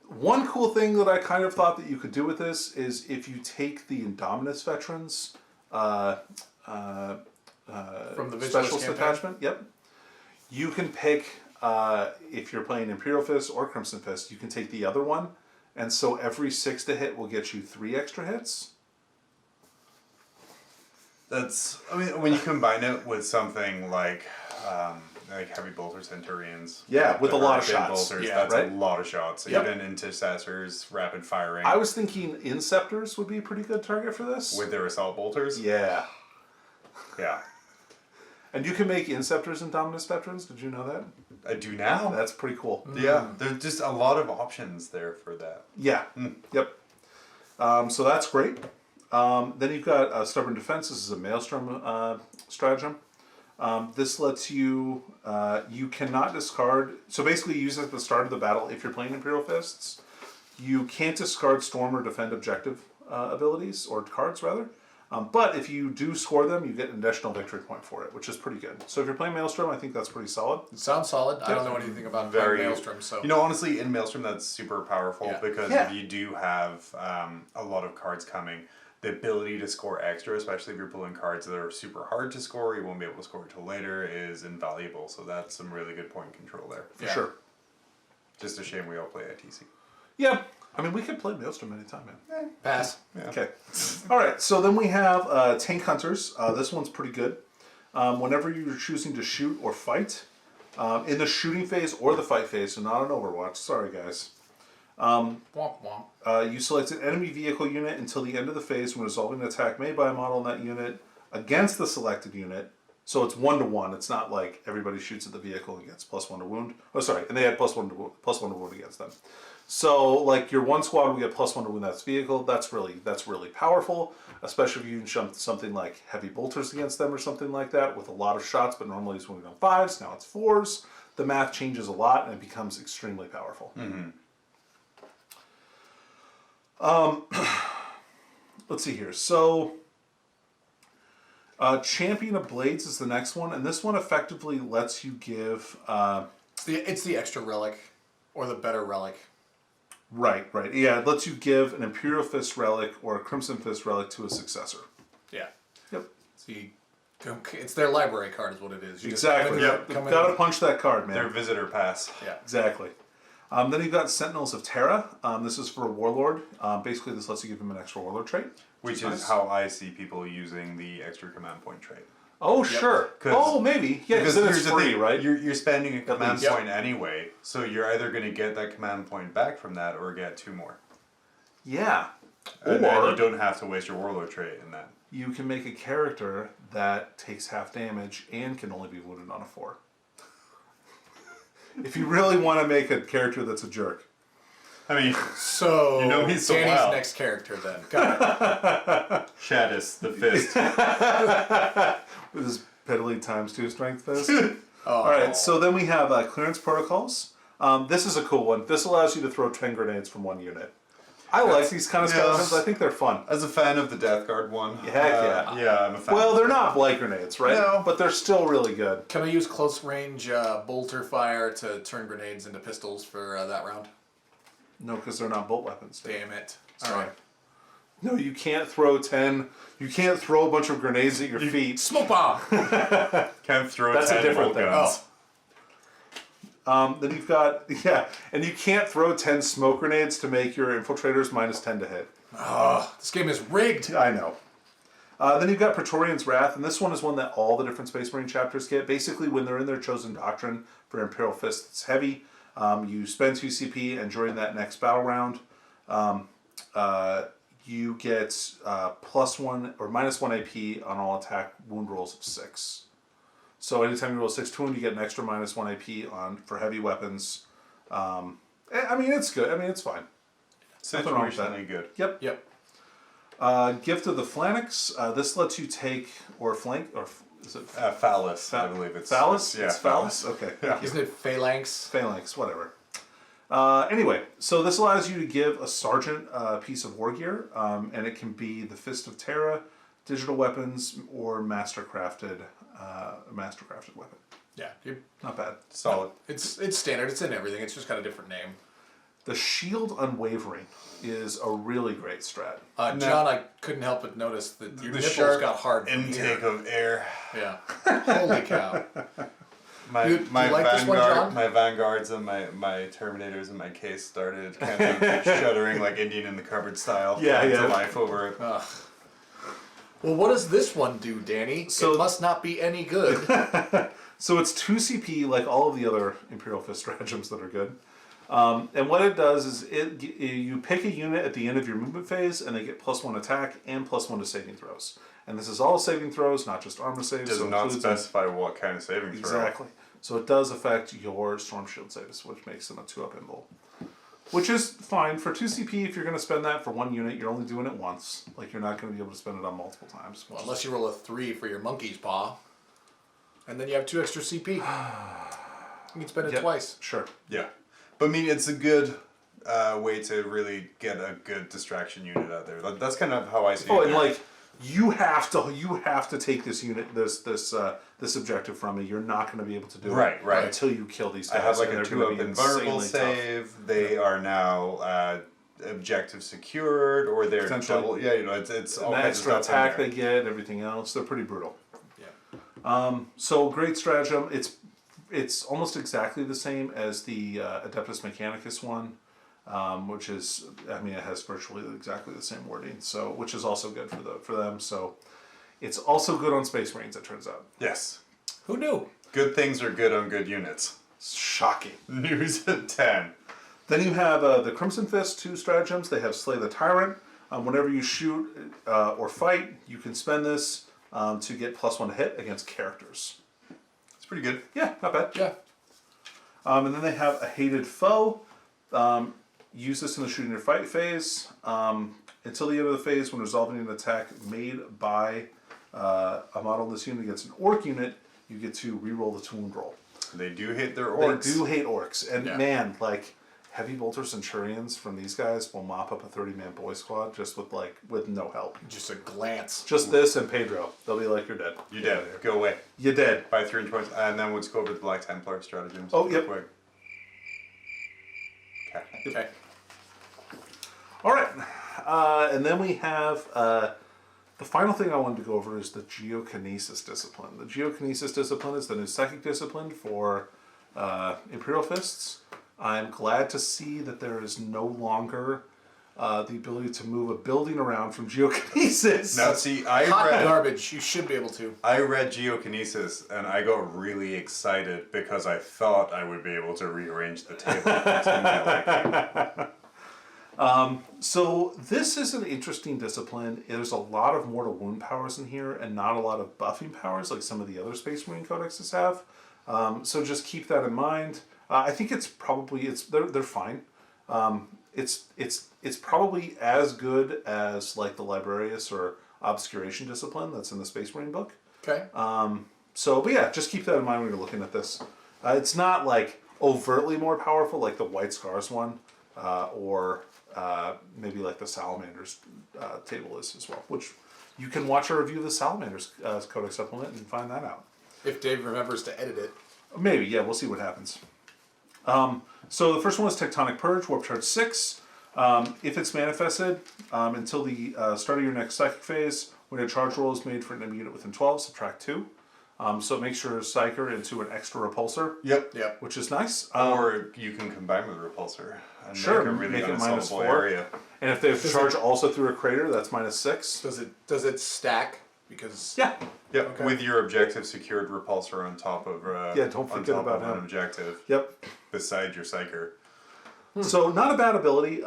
one cool thing that I kind of thought that you could do with this is if you take the Indominus veterans from the specialist attachment, you can pick if you're playing Imperial Fist or Crimson Fist, you can take the other one, and so every 6 to hit will get you 3 extra hits. When you combine it with something like like heavy bolter centurions. Yeah, with the a lot of hurricane shots. Bolters, Yeah, that's right? a lot of shots. Yep. Even intercessors, rapid firing. I was thinking Inceptors would be a pretty good target for this. with their assault bolters. Yeah. Yeah. And you can make Inceptors and Dominus Veterans. Did you know that? I do now. That's pretty cool. Yeah, there's just a lot of options there for that. Yeah. Yep. So that's great. Then you've got Stubborn Defense. This is a Maelstrom stratagem. This lets you, you cannot discard, so basically you use it at the start of the battle if you're playing Imperial Fists. You can't discard Storm or Defend objective abilities, or cards rather. But if you do score them, you get an additional victory point for it, which is pretty good. So if you're playing Maelstrom, I think that's pretty solid. It sounds solid. I don't know anything about Very Maelstrom, so You know, honestly, in Maelstrom, that's super powerful Yeah. because Yeah. if you do have a lot of cards coming, the ability to score extra, especially if you're pulling cards that are super hard to score, you won't be able to score until later, is invaluable. So that's some really good point control there. For Yeah. sure. Just a shame we all play ITC. Yeah. I mean, we could play Maelstrom anytime, man. pass. Yeah. Okay. All right. So then we have Tank Hunters. This one's pretty good. Whenever you're choosing to shoot or fight, in the shooting phase or the fight phase, so not on Overwatch. Sorry, guys. Womp womp. You select an enemy vehicle unit until the end of the phase when resolving an attack made by a model in that unit against the selected unit. So it's 1-to-1. It's not like everybody shoots at the vehicle and gets +1 to wound. Oh, sorry, and they had +1 to wound against them. So like your one squad will get +1 to wound that vehicle. That's really powerful, especially if you can jump something like heavy bolters against them or something like that with a lot of shots. But normally it's wounding on 5s. Now it's 4s. The math changes a lot and it becomes extremely powerful. Let's see here. So, Champion of Blades is the next one, and this one effectively lets you give. It's the extra relic, or the better relic. Right. Yeah, it lets you give an Imperial Fist relic or a Crimson Fist relic to a successor. Yeah. Yep. So it's their library card, is what it is. You just Exactly. come in, Yep. Gotta punch that card, man. Their visitor pass. Yeah. Exactly. Then you've got Sentinels of Terra. This is for a Warlord. Basically, this lets you give him an extra Warlord trait. Which Nice. is how I see people using the extra command point trait. Oh, sure. 'Cause- Oh, maybe. Yeah, because then it's here's the free, thing, right? You're spending a command least. point anyway, so you're either going to get that command point back from that or get 2 more. Yeah. And Or you don't have to waste your warlord trait in that. you can make a character that takes half damage and can only be wounded on a 4. If you really want to make a character that's a jerk. I mean, So You know me so Danny's well. next character then. Got Shadis, the fist. With his peddly ×2 strength fist. it. Oh. All right, so then we have clearance protocols. This is a cool one. This allows you to throw 10 grenades from one unit. I like these kind of Yeah. skeletons. I think they're fun. As a fan of the Death Guard one. Heck yeah. Yeah, I'm a fan. Well, they're not blight grenades, right? No. But they're still really good. Can I use close range bolter fire to turn grenades into pistols for that round? No, because they're not bolt weapons. Damn it. Sorry. All right. No, you can't throw 10. You can't throw a bunch of grenades at your feet. Smoke bomb! Can't throw That's a 10 different bolt thing. guns. Then you've got, and you can't throw 10 smoke grenades to make your infiltrators -10 to hit. This game is rigged. I know. Then you've got Praetorian's Wrath, and this one is one that all the different Space Marine chapters get. Basically, when they're in their chosen doctrine for Imperial Fist, it's heavy. You spend 2 CP, and during that next battle round, you get +1 or -1 AP on all attack wound rolls of 6. So anytime you roll 6 to wound, you get an extra -1 AP on for heavy weapons. I mean, it's good. I mean, it's fine. Nothing wrong with that. Situationally good. Yep. Yep. Gift of the Phalanx. This lets you take or flank or is it Phallus, I believe it's. Phallus? Yeah, It's Phallus. Okay. Yeah. Isn't it phalanx? Phalanx, whatever. Anyway, so this allows you to give a sergeant a piece of war gear, and it can be the Fist of Terra, digital weapons, or mastercrafted weapon. Yeah. Not bad. Solid. It's standard. It's in everything. It's just got a different name. The Shield Unwavering is a really great strat. John, I couldn't help but notice that your The nipples sharp got hard from intake here. of air. Yeah. Holy cow. My You my like this one, vanguard, John? my vanguards and my terminators in my case started kind of shuddering like Indian in the cupboard style. Yeah, coming yeah. to life over it. Ugh. Well, what does this one do, Danny? So- it must not be any good. So it's 2 CP like all of the other Imperial Fist stratagems that are good. And what it does is you pick a unit at the end of your movement phase, and they get +1 attack and +1 to saving throws. And this is all saving throws, not just armor saves. Does so not includes specify what kind of saving throw. exactly. So it does affect your Storm Shield saves, which makes them a 2-up invul. Which is fine. For 2 CP, if you're going to spend that for one unit, you're only doing it once. Like, you're not going to be able to spend it on multiple times. Well, unless you roll a 3 for your monkey's paw, and then you have 2 extra CP. You can spend it Yep. twice. Sure. Yeah. But I mean, it's a good way to really get a good distraction unit out there. That's kind of how I see it. Oh, and like you have to take this unit, this objective from me. You're not going to be able to do Right, it right. until you kill these guys. I have like and a they're gonna 2-up be invulnerable insanely save. They are now objective secured, or they're Potentially. double. Yeah, you know, it's all tough. The kinds of extra stuff in attack there. they get, everything else, they're pretty brutal. Yeah. So great stratagem. It's almost exactly the same as the Adeptus Mechanicus one, which is, I mean, it has virtually exactly the same wording. So, which is also good for them. So, it's also good on Space Marines. It turns out. Yes. Who knew? Good things are good on good units. Shocking. News at 10. Then you have the Crimson Fist 2 stratagems. They have Slay the Tyrant. Whenever you shoot or fight, you can spend this to get +1 to hit against characters. It's pretty good. Yeah, not bad. Yeah. And then they have a Hated Foe. Use this in the shooting or fight phase. Until the end of the phase, when resolving an attack made by a model of this unit against an orc unit, you get to reroll the wound roll. They do hate their orcs. They do hate orcs. And Yeah. man, like, Heavy Bolter Centurions from these guys will mop up a 30-man boy squad just with no help. Just a glance. Just this and Pedro. They'll be like, you're dead. You're dead. Go away. You're dead. By 3 points. And then let's go over the Black Templar stratagems. Oh, real yep. quick. Okay. Okay. All right. And then we have the final thing I wanted to go over is the Geokinesis discipline. The Geokinesis discipline is the new psychic discipline for Imperial Fists. I'm glad to see that there is no longer the ability to move a building around from Geokinesis. Now, see, Hot garbage. You should be able to. I read Geokinesis and I got really excited because I thought I would be able to rearrange the table. So this is an interesting discipline. There's a lot of mortal wound powers in here and not a lot of buffing powers like some of the other Space Marine codexes have. So just keep that in mind. I think they're fine. It's probably as good as like the Librarius or Obscuration discipline that's in the Space Marine book. Okay. But yeah, just keep that in mind when you're looking at this. It's not like overtly more powerful like the White Scars one, or maybe like the Salamanders table is as well, which you can watch a review of the Salamanders Codex Supplement and find that out. If Dave remembers to edit it. Maybe, yeah, we'll see what happens. So the first one is Tectonic Purge, Warp Charge 6. If it's manifested, until the start of your next psychic phase, when a charge roll is made for an enemy unit within 12, subtract 2. So it makes your Psyker into an extra repulsor. Yep. Which is nice. Or you can combine with Repulsor. And Sure, make a really make it unassaultable -4. area. And if they have to charge also through a crater, that's -6. Does it stack? Because Yeah. Yep, Okay. with your objective secured Repulsor on top of don't on forget top about of an him. objective Yep. beside your Psyker. So not a bad ability.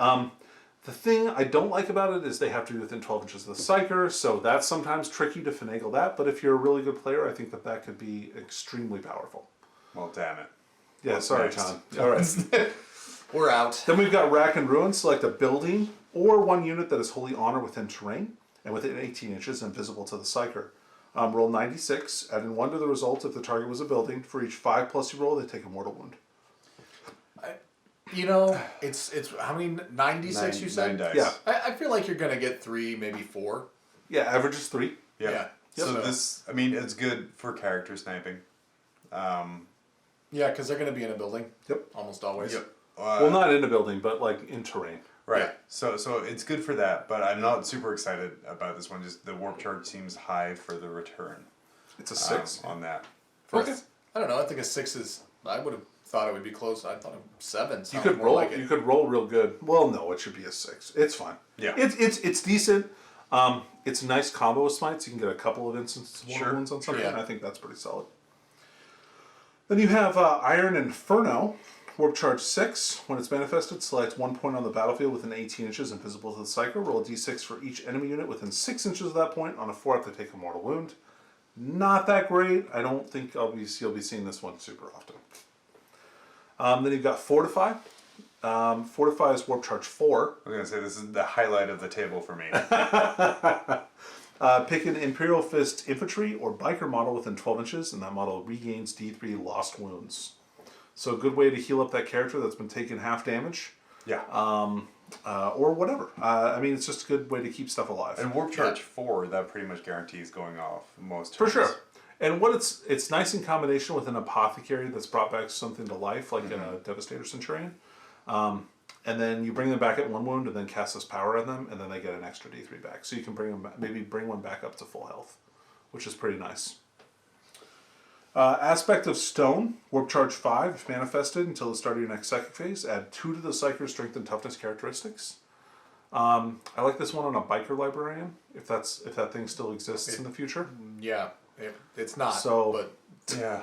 The thing I don't like about it is they have to be within 12 inches of the Psyker, so that's sometimes tricky to finagle that. But if you're a really good player, I think that could be extremely powerful. Well, damn it. Yeah, What's sorry, next? John. All right. we're out. Then we've got Rack and Ruin. Select a building or one unit that is Holy Honor within terrain and within 18 inches and visible to the Psyker. Roll 96, add in 1 to the result if the target was a building. For each 5+ you roll, they take a mortal wound. It's how many? 96 you said? 9 dice. Yeah. I feel like you're going to get 3, maybe 4. Yeah, average is 3. Yep. Yeah. So Yep. this, I mean, it's good for character sniping. Yeah, because they're going to be in a building. Yep. Almost always. Well, not in a building, but like in terrain. Right. Yeah. So it's good for that, but I'm not super excited about this one. Just the warp charge seems high for the return. It's a 6. On that. Okay. I don't know. I think a 6 is. I would have thought it would be close. I thought 7. You could more roll. like it. You could roll real good. Well, no, it should be a 6. It's fine. Yeah. It's decent. It's a nice combo with smites. You can get a couple of instances of mortal Sure, wounds on something. yeah. I think that's pretty solid. Then you have Iron Inferno. Warp charge 6. When it's manifested, select 1 point on the battlefield within 18 inches and visible to the psyker. Roll a d6 for each enemy unit within 6 inches of that point. On a 4-up, they take a mortal wound. Not that great. I don't think you'll be seeing this one super often. Then you've got Fortify. Fortify is Warp charge 4. I was going to say, this is the highlight of the table for me. Pick an Imperial Fist infantry or biker model within 12 inches, and that model regains D3 lost wounds. So a good way to heal up that character that's been taking half damage, Yeah. or whatever. I mean, it's just a good way to keep stuff alive. And Warp Charge 4, that pretty much guarantees going off most For turns. sure. And what it's nice in combination with an apothecary that's brought back something to life, like a Devastator Centurion. And then you bring them back at 1 wound and then cast this power on them, and then they get an extra D3 back. So you can maybe bring one back up to full health, which is pretty nice. Aspect of Stone, Warp Charge 5, if manifested until the start of your next psychic phase, add 2 to the Psyker's strength and toughness characteristics. I like this one on a biker librarian, if that thing still exists in the future. Yeah, it's not. So- but Yeah.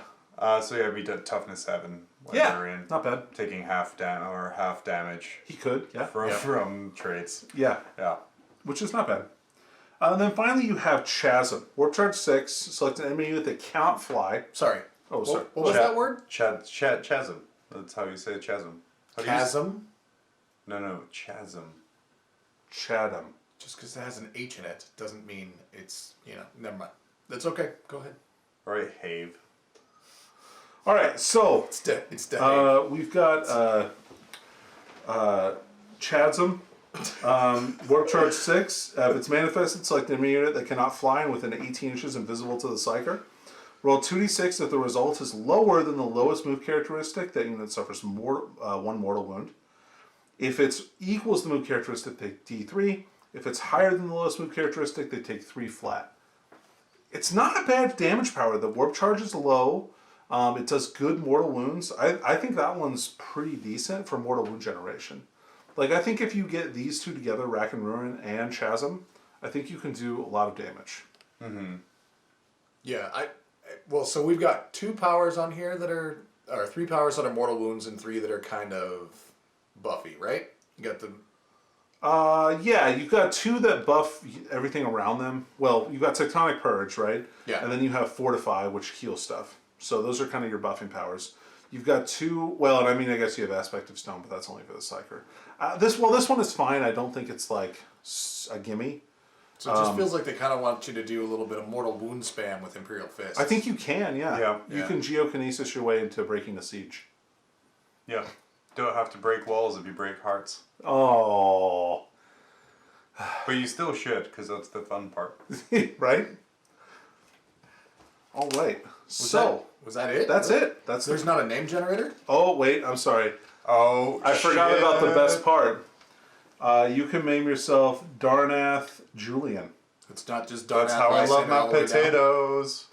So yeah, we did toughness 7. Yeah, not bad. Taking half damage He could, yeah. from traits. Yeah, Yeah. which is not bad. And then finally you have Chasm. Warp Charge 6, select an enemy unit that cannot fly. sorry. Oh, sorry. What was that word? Chasm. That's how you say chasm. How do you Chasm. No, chasm. Chatham. Just because it has an H in it doesn't mean it's Never mind. That's okay. Go ahead. Right, have. All right, so It's dead. It's dead. we've got Chasm. Warp Charge 6. If it's manifested, select an enemy unit that cannot fly and within 18 inches invisible to the Psyker. Roll 2d6 if the result is lower than the lowest move characteristic. That unit suffers 1 mortal wound. If it equals the move characteristic, they take D3. If it's higher than the lowest move characteristic, they take 3 flat. It's not a bad damage power. The Warp Charge is low. It does good mortal wounds. I think that one's pretty decent for mortal wound generation. Like, I think if you get these two together, Rack and Ruin and Chasm, I think you can do a lot of damage. Mm-hmm. Yeah. Well, so we've got 2 powers on here or 3 powers that are mortal wounds and 3 that are kind of buffy, right? You got the. Yeah, you've got 2 that buff everything around them. Well, you've got Tectonic Purge, right? Yeah. And then you have Fortify, which heals stuff. So those are kind of your buffing powers. You've got 2, well, and I mean, I guess you have Aspect of Stone, but that's only for the Psyker. This one is fine. I don't think it's like a gimme. So it just feels like they kind of want you to do a little bit of mortal wound spam with Imperial Fist. I think you can, yeah. Yeah. You Yeah. can Geokinesis your way into breaking a siege. Yeah. Don't have to break walls if you break hearts. Oh. But you still should, because that's the fun part. Right? All right. Was that it? That's it. There's not a name generator? Oh, wait, I'm sorry. Oh, I forgot about the best part. You can name yourself Darnath Julian. It's not just That's Darnath how I love Lysan my all the way down. potatoes.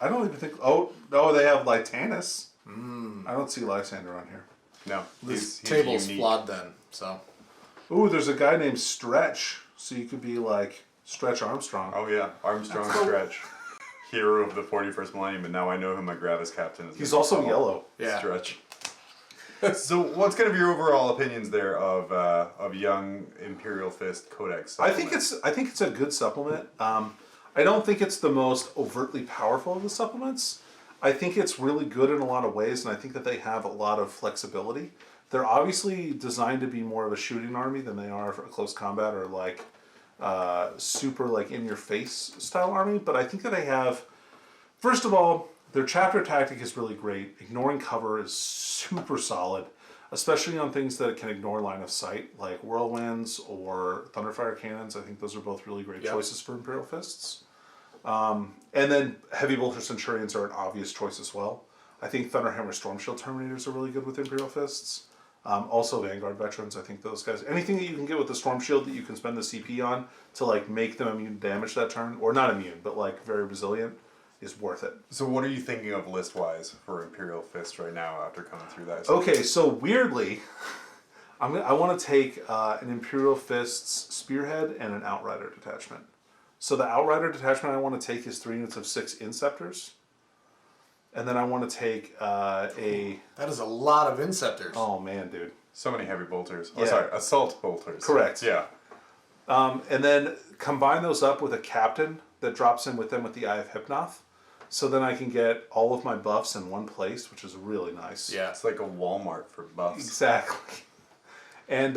I don't even think... Oh, no, they have Lytanus. I don't see Lysander on here. No, This he's table's unique. flawed then, so. Ooh, there's a guy named Stretch. So you could be like Stretch Armstrong. Oh yeah, Armstrong Stretch. Hero of the 41st millennium, and now I know who my Gravis captain is. He's also yellow. Yeah. Stretch. So what's kind of your overall opinions there of young Imperial Fist Codex? I think it's a good supplement. I don't think it's the most overtly powerful of the supplements. I think it's really good in a lot of ways, and I think that they have a lot of flexibility. They're obviously designed to be more of a shooting army than they are for close combat or like super like in your face style army. But I think that they have, first of all, their chapter tactic is really great. Ignoring cover is super solid, especially on things that can ignore line of sight, like whirlwinds or thunderfire cannons. I think those are both really great choices for Imperial Fists. And then heavy bolter centurions are an obvious choice as well. I think Thunderhammer Stormshield Terminators are really good with Imperial Fists. Also Vanguard veterans, I think those guys. Anything that you can get with the Storm Shield that you can spend the CP on to like make them immune to damage that turn, or not immune, but like very resilient, is worth it. So what are you thinking of list-wise for Imperial Fist right now after coming through that? Okay, so weirdly, I want to take an Imperial Fist's Spearhead and an Outrider detachment. So the Outrider detachment I want to take is 3 units of 6 Inceptors. And then I want to take a... That is a lot of Inceptors. Oh, man, dude. So many heavy bolters. Oh, Yeah. sorry, assault bolters. Correct. Yeah. And then combine those up with a captain that drops in with them with the Eye of Hypnoth. So then I can get all of my buffs in one place, which is really nice. Yeah. It's like a Walmart for buffs. Exactly. And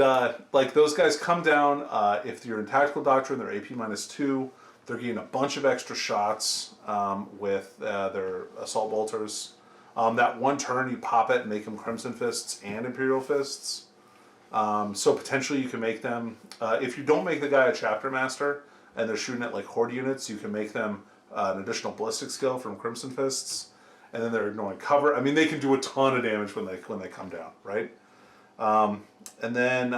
like those guys come down, if you're in Tactical Doctrine, they're AP -2. They're getting a bunch of extra shots with their Assault Bolters. That one turn you pop it and make them Crimson Fists and Imperial Fists. So potentially you can make them, if you don't make the guy a Chapter Master and they're shooting at like Horde units, you can make them an additional ballistic skill from Crimson Fists. And then they're ignoring cover. I mean, they can do a ton of damage when they come down, right? And then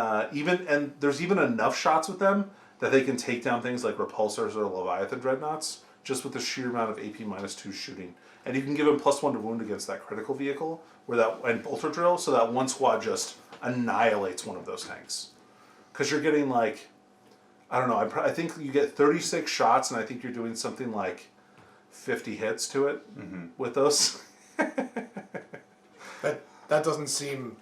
there's even enough shots with them that they can take down things like Repulsors or Leviathan Dreadnoughts just with the sheer amount of AP -2 shooting. And you can give them +1 to wound against that critical vehicle and bolter drill, so that one squad just annihilates one of those tanks. Because you're getting like, I don't know, I think you get 36 shots, and I think you're doing something like 50 hits to it with those. That doesn't seem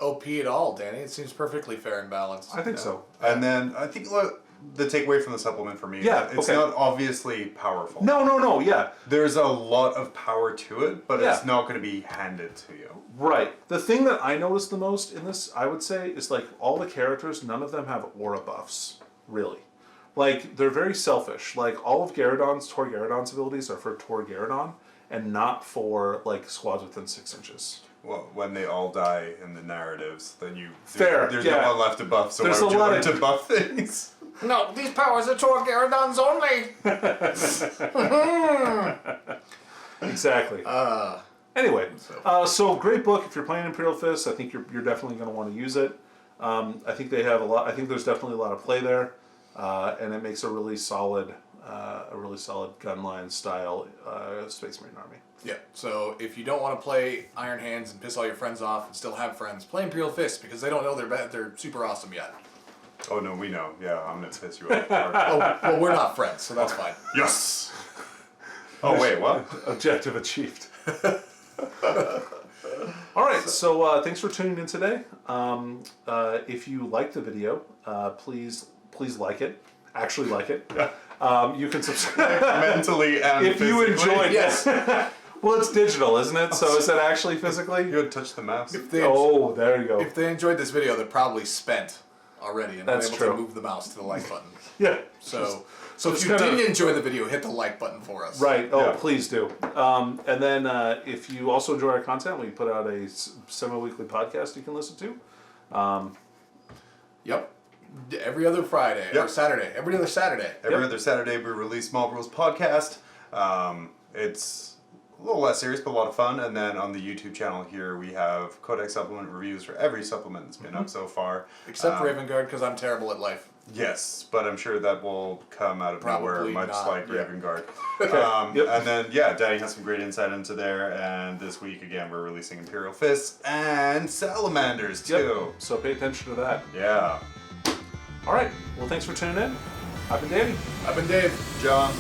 OP at all, Danny. It seems perfectly fair and balanced. I think so. And then I think the takeaway from the supplement for me, Yeah, it's okay. not obviously powerful. No, yeah. There's a lot of power to it, but Yeah. it's not going to be handed to you. Right. The thing that I noticed the most in this, I would say, is like all the characters, none of them have aura buffs, really. Like, they're very selfish. Like, all of Tor Garradon's abilities are for Tor Garradon, and not for, like, squads within 6 inches. Well, when they all die in the narratives, then Fair, there's yeah. no one left to buff, so There's why would a you lot learn of- to buff things? No, these powers are Tor Garradon's only. Exactly. Anyway, so great book. If you're playing Imperial Fists, I think you're definitely going to want to use it. I think they have a lot. I think there's definitely a lot of play there, and it makes a really solid gunline style Space Marine army. Yeah, so if you don't want to play Iron Hands and piss all your friends off and still have friends, play Imperial Fists because they don't know they're super awesome yet. Oh no, we know. Yeah, I'm gonna piss you off. Oh, well, we're not friends, so that's fine. Yes. Oh wait, what? Objective achieved. All right, so thanks for tuning in today. If you liked the video, please like it. Actually like it. You can subscribe. Mentally and If you physically. enjoyed Yes. Well, it's digital, isn't it? So is that actually physically? You would touch the mouse. Oh, there you go. If they enjoyed this video, they're probably spent already and That's unable true. to move the mouse to the like button. Yeah. So it's if you kinda- didn't enjoy the video, hit the like button for us. Right. Oh, Yeah. please do. And then if you also enjoy our content, we put out a semi-weekly podcast you can listen to. Yep. Every other Friday or Yep. Saturday. Every other Saturday. Every other Saturday we release Small Bros podcast. It's a little less serious, but a lot of fun. And then on the YouTube channel here, we have Codex supplement reviews for every supplement that's been up so far. Except Raven Guard, because I'm terrible at life. Yes, but I'm sure that will come out of nowhere, Probably much not, like yeah. Raven Guard. Yep. And then, yeah, Danny has some great insight into there. And this week, again, we're releasing Imperial Fists and Salamanders, too. Yep. So pay attention to that. Yeah. All right. Well, thanks for tuning in. I've been Danny. I've been Dave. John.